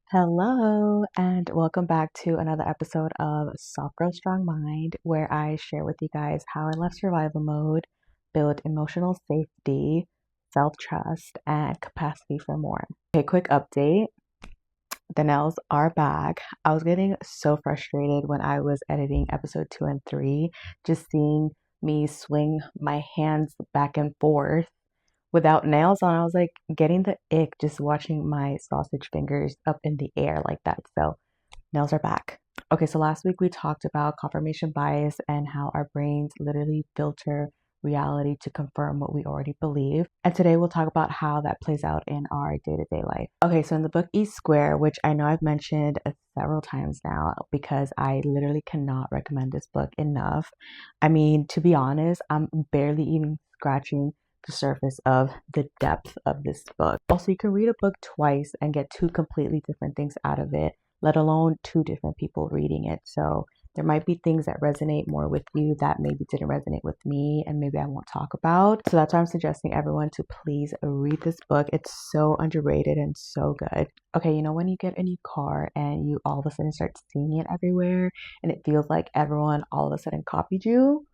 Hello, and welcome back to another episode of Soft Girl Strong Mind, where I share with you guys how I left survival mode, built emotional safety, self trust, and capacity for more. Okay, quick update. The nails are back. I was getting so frustrated when I was editing episode 2 and 3, just seeing me swing my hands back and forth without nails on. I was like getting the ick just watching my sausage fingers up in the air like that. So nails are back. Okay, so last week we talked about confirmation bias and how our brains literally filter reality to confirm what we already believe. And today we'll talk about how that plays out in our day-to-day life. Okay, so in the book E Square, which I know I've mentioned several times now because I literally cannot recommend this book enough. I mean, to be honest, I'm barely even scratching the surface of the depth of this book. Also, you can read a book twice and get two completely different things out of it, let alone two different people reading it. So there might be things that resonate more with you that maybe didn't resonate with me and maybe I won't talk about. So that's why I'm suggesting everyone to please read this book. It's so underrated and so good. Okay, you know when you get a new car and you all of a sudden start seeing it everywhere and it feels like everyone all of a sudden copied you?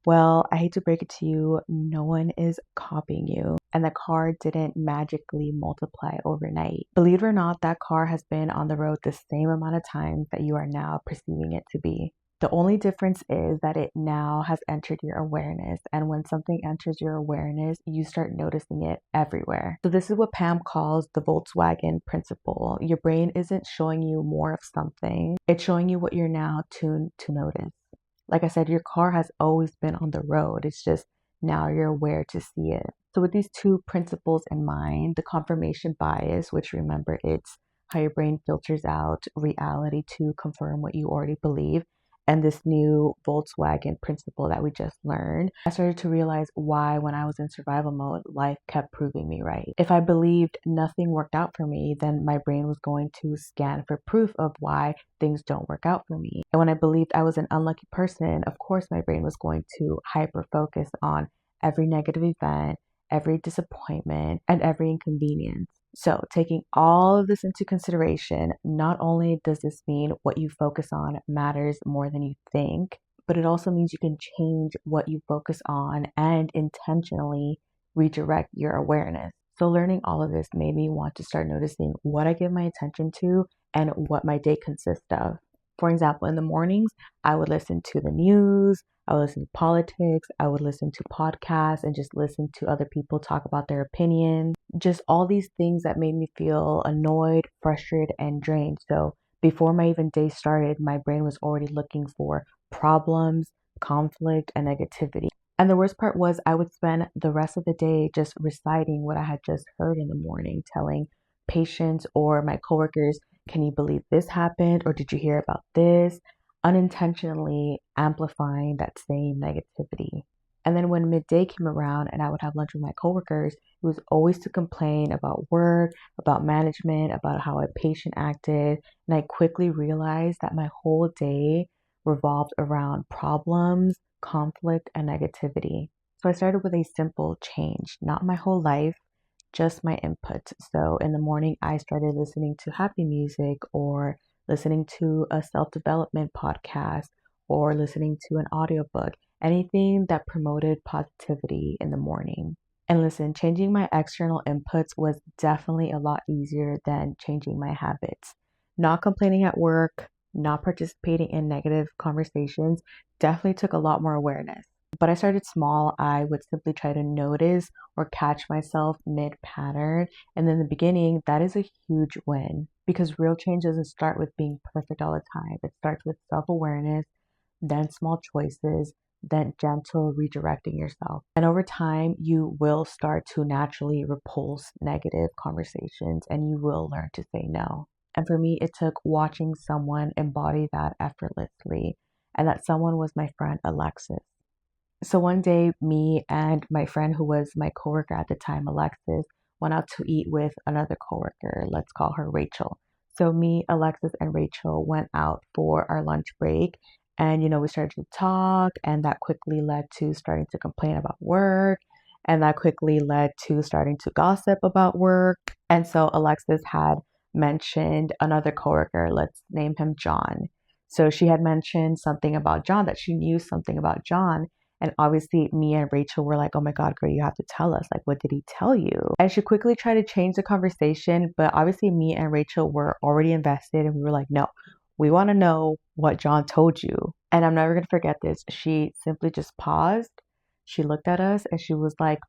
Well, I hate to break it to you, no one is copying you. And the car didn't magically multiply overnight. Believe it or not, that car has been on the road the same amount of times that you are now perceiving it to be. The only difference is that it now has entered your awareness. And when something enters your awareness, you start noticing it everywhere. So this is what Pam calls the Volkswagen Principle. Your brain isn't showing you more of something. It's showing you what you're now tuned to notice. Like I said, your car has always been on the road. It's just now you're aware to see it. So with these two principles in mind, the confirmation bias, which remember it's how your brain filters out reality to confirm what you already believe, and this new Volkswagen principle that we just learned, I started to realize why when I was in survival mode, life kept proving me right. If I believed nothing worked out for me, then my brain was going to scan for proof of why things don't work out for me. And when I believed I was an unlucky person, of course my brain was going to hyper focus on every negative event, every disappointment, and every inconvenience. So, taking all of this into consideration, not only does this mean what you focus on matters more than you think, but it also means you can change what you focus on and intentionally redirect your awareness. So, learning all of this made me want to start noticing what I give my attention to and what my day consists of. For example, in the mornings, I would listen to the news, I would listen to politics, I would listen to podcasts and just listen to other people talk about their opinions. Just all these things that made me feel annoyed, frustrated, and drained. So before my even day started, my brain was already looking for problems, conflict, and negativity. And the worst part was I would spend the rest of the day just reciting what I had just heard in the morning, telling patients or my coworkers, can you believe this happened? Or did you hear about this? Unintentionally amplifying that same negativity. And then when midday came around and I would have lunch with my coworkers, it was always to complain about work, about management, about how a patient acted. And I quickly realized that my whole day revolved around problems, conflict, and negativity. So I started with a simple change, not my whole life, just my input. So in the morning, I started listening to happy music or listening to a self-development podcast or listening to an audiobook, anything that promoted positivity in the morning. And listen, changing my external inputs was definitely a lot easier than changing my habits. Not complaining at work, not participating in negative conversations definitely took a lot more awareness. But I started small. I would simply try to notice or catch myself mid pattern. And in the beginning, that is a huge win because real change doesn't start with being perfect all the time. It starts with self awareness, then small choices, then gentle redirecting yourself. And over time, you will start to naturally repulse negative conversations and you will learn to say no. And for me, it took watching someone embody that effortlessly. And that someone was my friend Alexis. So one day, me and my friend who was my coworker at the time, Alexis, went out to eat with another coworker. Let's call her Rachel. So me, Alexis, and Rachel went out for our lunch break. And, we started to talk, and that quickly led to starting to complain about work. And that quickly led to starting to gossip about work. And so Alexis had mentioned another coworker. Let's name him John. So she had mentioned something about John, that she knew something about John. And obviously, me and Rachel were like, oh my God, girl, you have to tell us. Like, what did he tell you? And she quickly tried to change the conversation. But obviously, me and Rachel were already invested. And we were like, no, we want to know what John told you. And I'm never going to forget this. She simply just paused. She looked at us and she was like,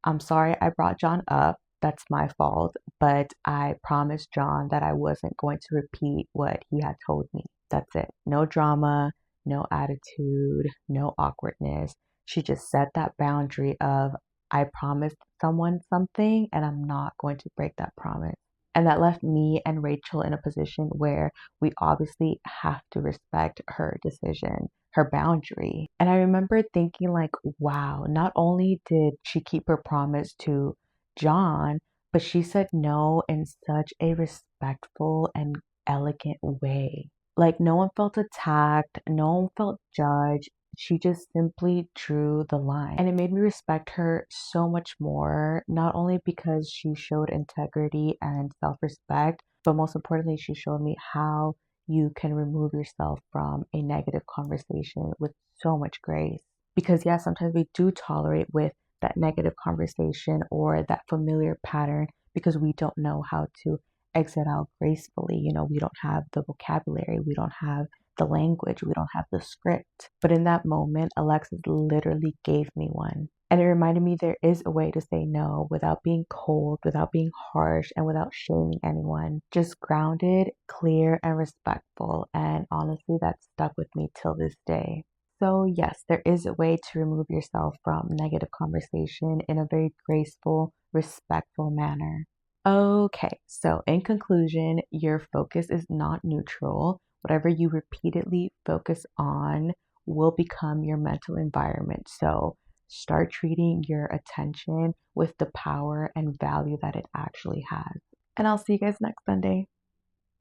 I'm sorry I brought John up. That's my fault. But I promised John that I wasn't going to repeat what he had told me. That's it. No drama, no attitude, no awkwardness. She just set that boundary of, I promised someone something and I'm not going to break that promise. And that left me and Rachel in a position where we obviously have to respect her decision, her boundary. And I remember thinking, like, wow, not only did she keep her promise to John, but she said no in such a respectful and elegant way. Like, no one felt attacked, no one felt judged. She just simply drew the line. And it made me respect her so much more, not only because she showed integrity and self respect, but most importantly, she showed me how you can remove yourself from a negative conversation with so much grace. Because, yeah, sometimes we do tolerate with that negative conversation or that familiar pattern because we don't know how to exit out gracefully. You know, we don't have the vocabulary, we don't have the language, we don't have the script. But in that moment, Alexis literally gave me one. And it reminded me there is a way to say no without being cold, without being harsh, and without shaming anyone. Just grounded, clear, and respectful. And honestly, that stuck with me till this day. So yes, there is a way to remove yourself from negative conversation in a very graceful, respectful manner. Okay, so in conclusion, your focus is not neutral. Whatever you repeatedly focus on will become your mental environment. So start treating your attention with the power and value that it actually has. And I'll see you guys next Sunday.